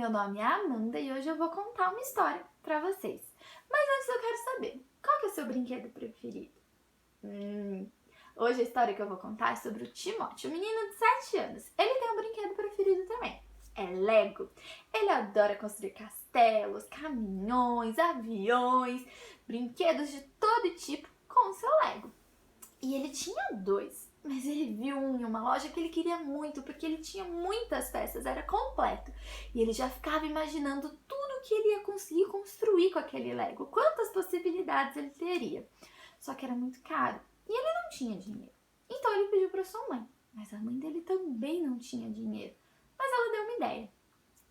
meu nome é Amanda e hoje eu vou contar uma história pra vocês. Mas antes eu quero saber, qual que é o seu brinquedo preferido? Hoje a história que eu vou contar é sobre o Timóteo, um menino de 7 anos. Ele tem um brinquedo preferido também, é Lego. Ele adora construir castelos, caminhões, aviões, brinquedos de todo tipo com o seu Lego. E ele tinha dois, mas ele viu um em uma loja que ele queria muito, porque ele tinha muitas peças, era completo. E ele já ficava imaginando tudo que ele ia conseguir construir com aquele Lego, quantas possibilidades ele teria. Só que era muito caro e ele não tinha dinheiro. Então ele pediu para sua mãe, mas a mãe dele também não tinha dinheiro. Mas ela deu uma ideia.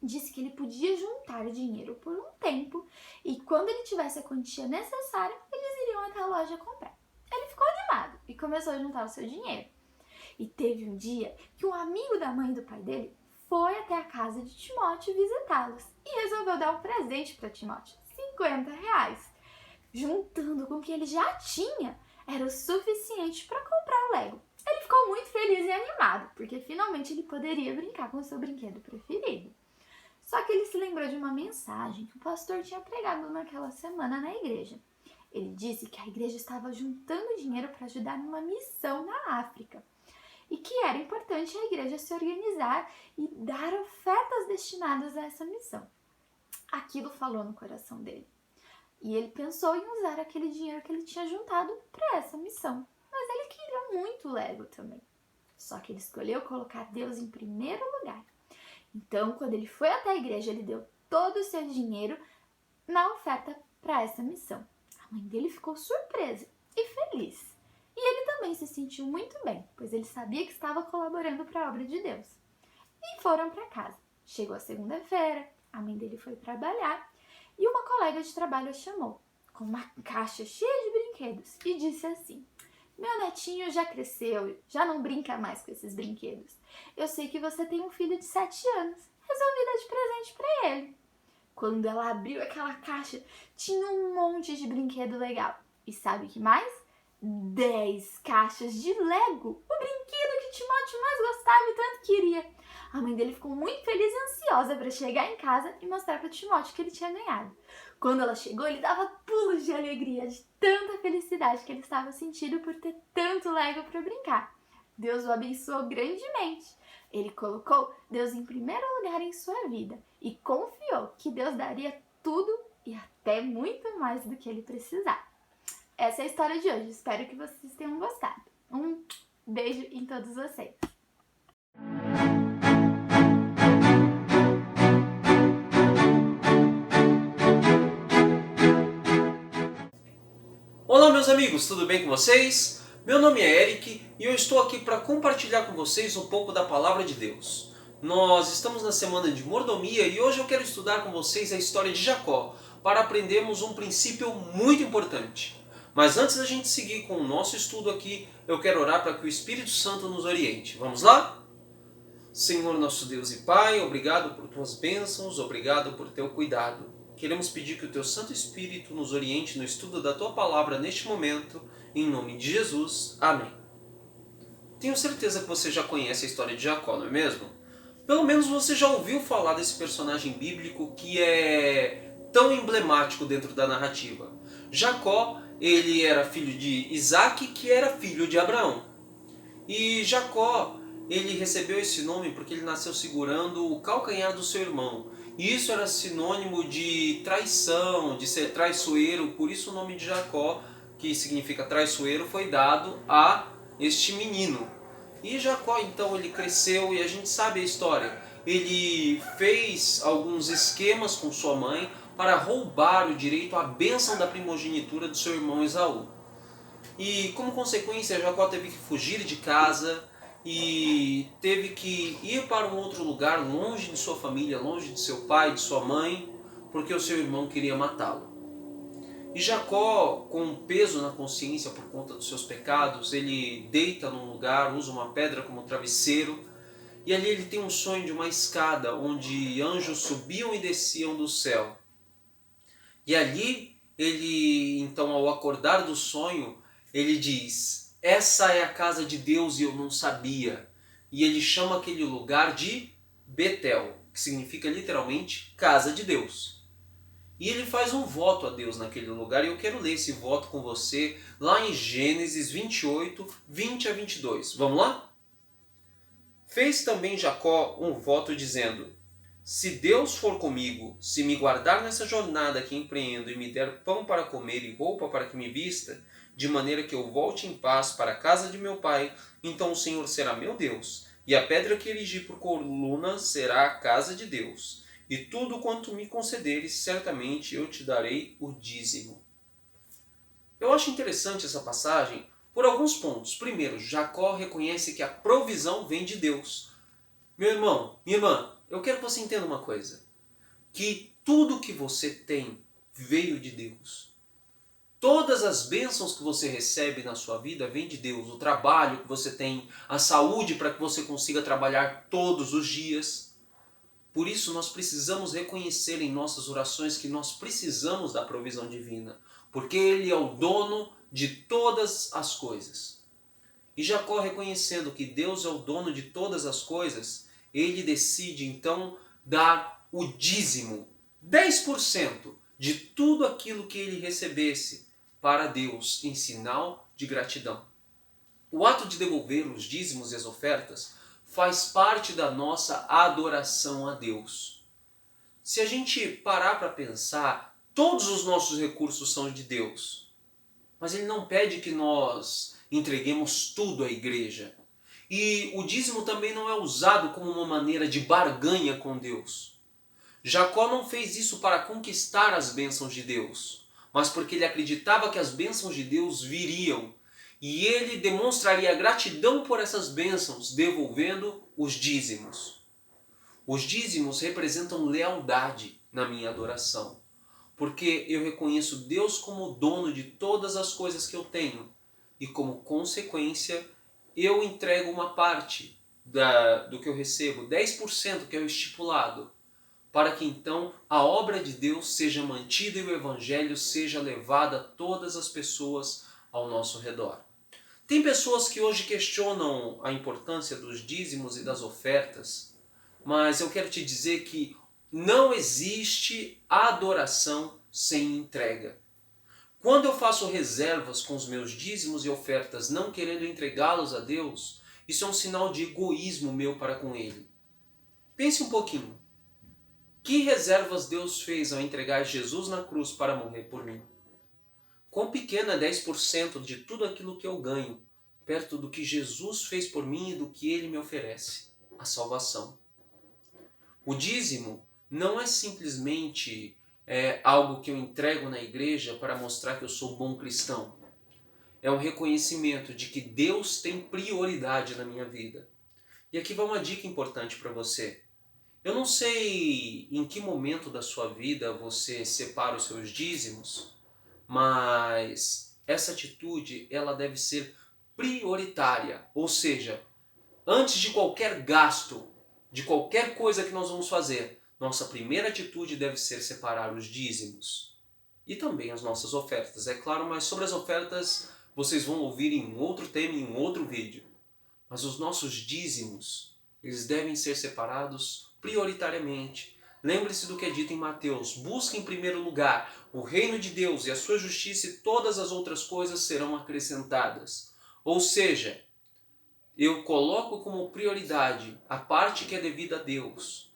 Disse que ele podia juntar dinheiro por um tempo e quando ele tivesse a quantia necessária, eles iriam até a loja comprar. Ele ficou animado e começou a juntar o seu dinheiro. E teve um dia que um amigo da mãe e do pai dele foi até a casa de Timóteo visitá-los e resolveu dar um presente para Timóteo, R$ 50. Juntando com o que ele já tinha, era o suficiente para comprar o Lego. Ele ficou muito feliz e animado, porque finalmente ele poderia brincar com o seu brinquedo preferido. Só que ele se lembrou de uma mensagem que o pastor tinha pregado naquela semana na igreja. Ele disse que a igreja estava juntando dinheiro para ajudar numa missão na África e que era importante a igreja se organizar e dar ofertas destinadas a essa missão. Aquilo falou no coração dele e ele pensou em usar aquele dinheiro que ele tinha juntado para essa missão. Mas ele queria muito Lego também. Só que ele escolheu colocar Deus em primeiro lugar. Então, quando ele foi até a igreja, ele deu todo o seu dinheiro na oferta para essa missão. A mãe dele ficou surpresa e feliz. E ele também se sentiu muito bem, pois ele sabia que estava colaborando para a obra de Deus. E foram para casa. Chegou a segunda-feira, a mãe dele foi trabalhar e uma colega de trabalho a chamou com uma caixa cheia de brinquedos e disse assim: "Meu netinho já cresceu, já não brinca mais com esses brinquedos. Eu sei que você tem um filho de 7 anos. Resolvi dar de presente para ele." Quando ela abriu aquela caixa, tinha um monte de brinquedo legal. E sabe o que mais? 10 caixas de Lego. O brinquedo que Timóteo mais gostava e tanto queria. A mãe dele ficou muito feliz e ansiosa para chegar em casa e mostrar para Timóteo que ele tinha ganhado. Quando ela chegou, ele dava pulos de alegria, de tanta felicidade que ele estava sentindo por ter tanto Lego para brincar. Deus o abençoou grandemente. Ele colocou Deus em primeiro lugar em sua vida e confiou que Deus daria tudo e até muito mais do que ele precisava. Essa é a história de hoje. Espero que vocês tenham gostado. Um beijo em todos vocês. Olá meus amigos, tudo bem com vocês? Meu nome é Eric e eu estou aqui para compartilhar com vocês um pouco da Palavra de Deus. Nós estamos na semana de mordomia e hoje eu quero estudar com vocês a história de Jacó para aprendermos um princípio muito importante. Mas antes da gente seguir com o nosso estudo aqui, eu quero orar para que o Espírito Santo nos oriente. Vamos lá? Senhor nosso Deus e Pai, obrigado por tuas bênçãos, obrigado por teu cuidado. Queremos pedir que o teu Santo Espírito nos oriente no estudo da tua palavra neste momento, em nome de Jesus. Amém. Tenho certeza que você já conhece a história de Jacó, não é mesmo? Pelo menos você já ouviu falar desse personagem bíblico que é tão emblemático dentro da narrativa. Jacó, ele era filho de Isaac, que era filho de Abraão. E Jacó, ele recebeu esse nome porque ele nasceu segurando o calcanhar do seu irmão. E isso era sinônimo de traição, de ser traiçoeiro. Por isso o nome de Jacó, que significa traiçoeiro, foi dado a este menino. E Jacó então ele cresceu e a gente sabe a história. Ele fez alguns esquemas com sua mãe para roubar o direito à bênção da primogenitura do seu irmão Esaú. E como consequência Jacó teve que fugir de casa e teve que ir para um outro lugar, longe de sua família, longe de seu pai, de sua mãe, porque o seu irmão queria matá-lo. E Jacó, com um peso na consciência por conta dos seus pecados, ele deita num lugar, usa uma pedra como travesseiro, e ali ele tem um sonho de uma escada, onde anjos subiam e desciam do céu. E ali, ele, então, ao acordar do sonho, ele diz: "Essa é a casa de Deus e eu não sabia." E ele chama aquele lugar de Betel, que significa literalmente casa de Deus. E ele faz um voto a Deus naquele lugar, e eu quero ler esse voto com você lá em Gênesis 28, 20 a 22. Vamos lá? Fez também Jacó um voto dizendo: se Deus for comigo, se me guardar nessa jornada que empreendo e me der pão para comer e roupa para que me vista, de maneira que eu volte em paz para a casa de meu pai, então o Senhor será meu Deus, e a pedra que erigi por coluna será a casa de Deus. E tudo quanto me concederes, certamente eu te darei o dízimo. Eu acho interessante essa passagem por alguns pontos. Primeiro, Jacó reconhece que a provisão vem de Deus. Meu irmão, minha irmã, eu quero que você entenda uma coisa. Que tudo que você tem veio de Deus. Todas as bênçãos que você recebe na sua vida vêm de Deus. O trabalho que você tem, a saúde para que você consiga trabalhar todos os dias. Por isso nós precisamos reconhecer em nossas orações que nós precisamos da provisão divina. Porque Ele é o dono de todas as coisas. E Jacó, reconhecendo que Deus é o dono de todas as coisas, ele decide então dar o dízimo, 10% de tudo aquilo que ele recebesse para Deus em sinal de gratidão. O ato de devolver os dízimos e as ofertas faz parte da nossa adoração a Deus. Se a gente parar para pensar, todos os nossos recursos são de Deus. Mas Ele não pede que nós entreguemos tudo à igreja. E o dízimo também não é usado como uma maneira de barganha com Deus. Jacó não fez isso para conquistar as bênçãos de Deus, mas porque ele acreditava que as bênçãos de Deus viriam. E ele demonstraria gratidão por essas bênçãos, devolvendo os dízimos. Os dízimos representam lealdade na minha adoração, porque eu reconheço Deus como dono de todas as coisas que eu tenho, e como consequência, eu entrego uma parte do que eu recebo, 10% que é o estipulado, para que então a obra de Deus seja mantida e o Evangelho seja levado a todas as pessoas ao nosso redor. Tem pessoas que hoje questionam a importância dos dízimos e das ofertas, mas eu quero te dizer que não existe adoração sem entrega. Quando eu faço reservas com os meus dízimos e ofertas, não querendo entregá-los a Deus, isso é um sinal de egoísmo meu para com Ele. Pense um pouquinho. Que reservas Deus fez ao entregar Jesus na cruz para morrer por mim? Quão pequeno é 10% de tudo aquilo que eu ganho, perto do que Jesus fez por mim e do que Ele me oferece, a salvação. O dízimo não é simplesmente algo que eu entrego na igreja para mostrar que eu sou um bom cristão. É um reconhecimento de que Deus tem prioridade na minha vida. E aqui vai uma dica importante para você. Eu não sei em que momento da sua vida você separa os seus dízimos, mas essa atitude ela deve ser prioritária. Ou seja, antes de qualquer gasto, de qualquer coisa que nós vamos fazer, nossa primeira atitude deve ser separar os dízimos. E também as nossas ofertas, é claro, mas sobre as ofertas vocês vão ouvir em um outro tema, em um outro vídeo. Mas os nossos dízimos, eles devem ser separados prioritariamente. Lembre-se do que é dito em Mateus: busque em primeiro lugar o reino de Deus e a sua justiça, e todas as outras coisas serão acrescentadas. Ou seja, eu coloco como prioridade a parte que é devida a Deus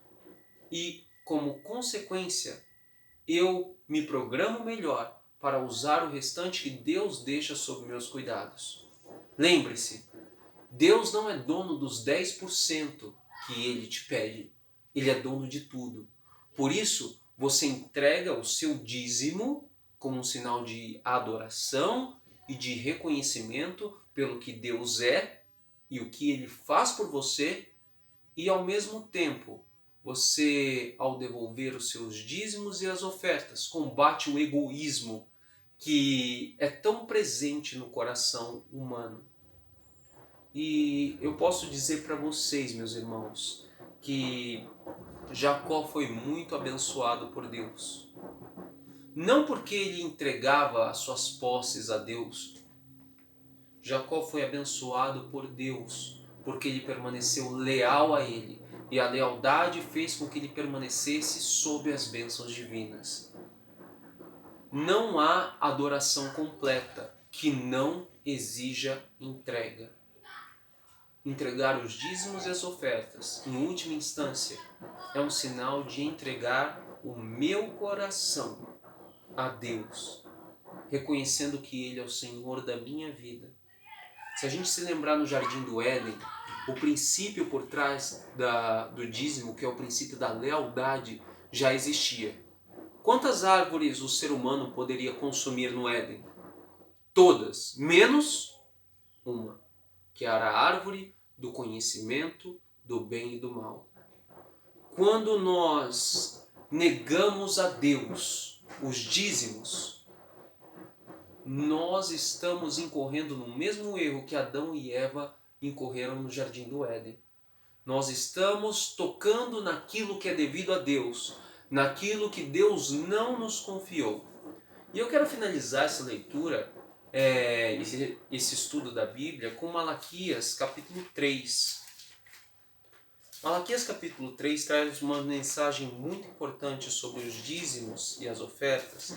e, como consequência, eu me programo melhor para usar o restante que Deus deixa sob meus cuidados. Lembre-se, Deus não é dono dos 10% que Ele te pede. Ele é dono de tudo. Por isso, você entrega o seu dízimo como um sinal de adoração e de reconhecimento pelo que Deus é e o que Ele faz por você, e ao mesmo tempo, você, ao devolver os seus dízimos e as ofertas, combate o egoísmo que é tão presente no coração humano. E eu posso dizer para vocês, meus irmãos, que Jacó foi muito abençoado por Deus. Não porque ele entregava as suas posses a Deus. Jacó foi abençoado por Deus porque ele permaneceu leal a Ele, e a lealdade fez com que ele permanecesse sob as bênçãos divinas. Não há adoração completa que não exija entrega. Entregar os dízimos e as ofertas, em última instância, é um sinal de entregar o meu coração a Deus, reconhecendo que Ele é o Senhor da minha vida. Se a gente se lembrar no Jardim do Éden, o princípio por trás do dízimo, que é o princípio da lealdade, já existia. Quantas árvores o ser humano poderia consumir no Éden? Todas, menos uma, que era a árvore do conhecimento do bem e do mal. Quando nós negamos a Deus os dízimos, nós estamos incorrendo no mesmo erro que Adão e Eva incorreram no Jardim do Éden. Nós estamos tocando naquilo que é devido a Deus, naquilo que Deus não nos confiou. E eu quero finalizar essa leitura, esse estudo da Bíblia, com Malaquias capítulo 3. Malaquias capítulo 3 traz uma mensagem muito importante sobre os dízimos e as ofertas,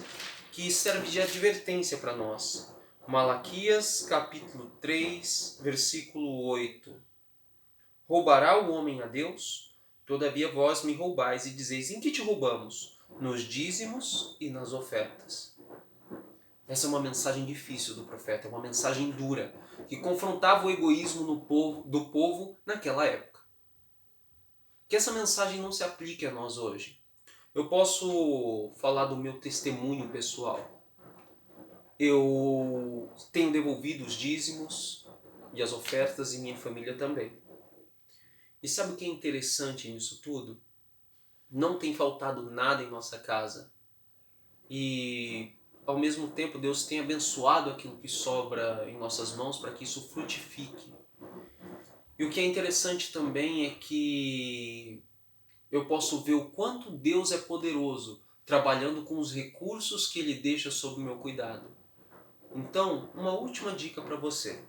que serve de advertência para nós. Malaquias capítulo 3, versículo 8. Roubará o homem a Deus? Todavia vós me roubais e dizeis: em que te roubamos? Nos dízimos e nas ofertas. Essa é uma mensagem difícil do profeta, é uma mensagem dura, que confrontava o egoísmo do povo naquela época. Que essa mensagem não se aplique a nós hoje. Eu posso falar do meu testemunho pessoal. Eu tenho devolvido os dízimos e as ofertas e minha família também. E sabe o que é interessante nisso tudo? Não tem faltado nada em nossa casa. E ao mesmo tempo Deus tem abençoado aquilo que sobra em nossas mãos para que isso frutifique. E o que é interessante também é que eu posso ver o quanto Deus é poderoso trabalhando com os recursos que Ele deixa sob o meu cuidado. Então, uma última dica para você.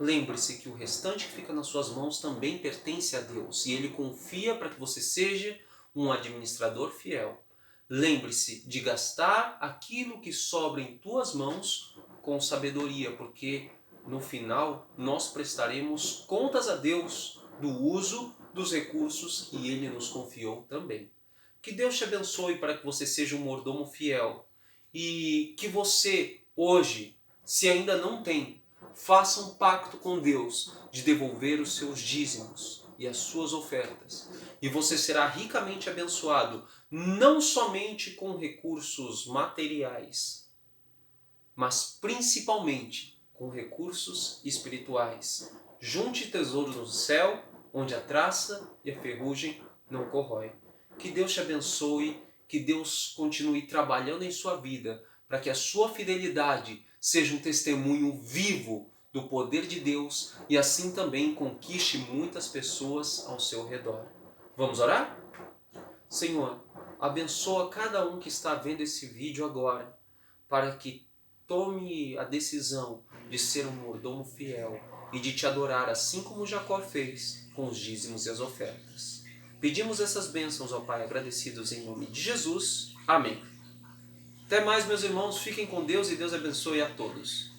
Lembre-se que o restante que fica nas suas mãos também pertence a Deus e Ele confia para que você seja um administrador fiel. Lembre-se de gastar aquilo que sobra em tuas mãos com sabedoria, porque no final nós prestaremos contas a Deus do uso dos recursos que Ele nos confiou também. Que Deus te abençoe para que você seja um mordomo fiel e que você hoje, se ainda não tem, faça um pacto com Deus de devolver os seus dízimos e as suas ofertas. E você será ricamente abençoado, não somente com recursos materiais, mas principalmente com recursos espirituais. Junte tesouro no céu, onde a traça e a ferrugem não corrói. Que Deus te abençoe, que Deus continue trabalhando em sua vida, para que a sua fidelidade seja um testemunho vivo do poder de Deus e assim também conquiste muitas pessoas ao seu redor. Vamos orar? Senhor, abençoa cada um que está vendo esse vídeo agora, para que tome a decisão de ser um mordomo fiel e de te adorar assim como Jacó fez com os dízimos e as ofertas. Pedimos essas bênçãos ao Pai, agradecidos em nome de Jesus. Amém. Até mais, meus irmãos. Fiquem com Deus e Deus abençoe a todos.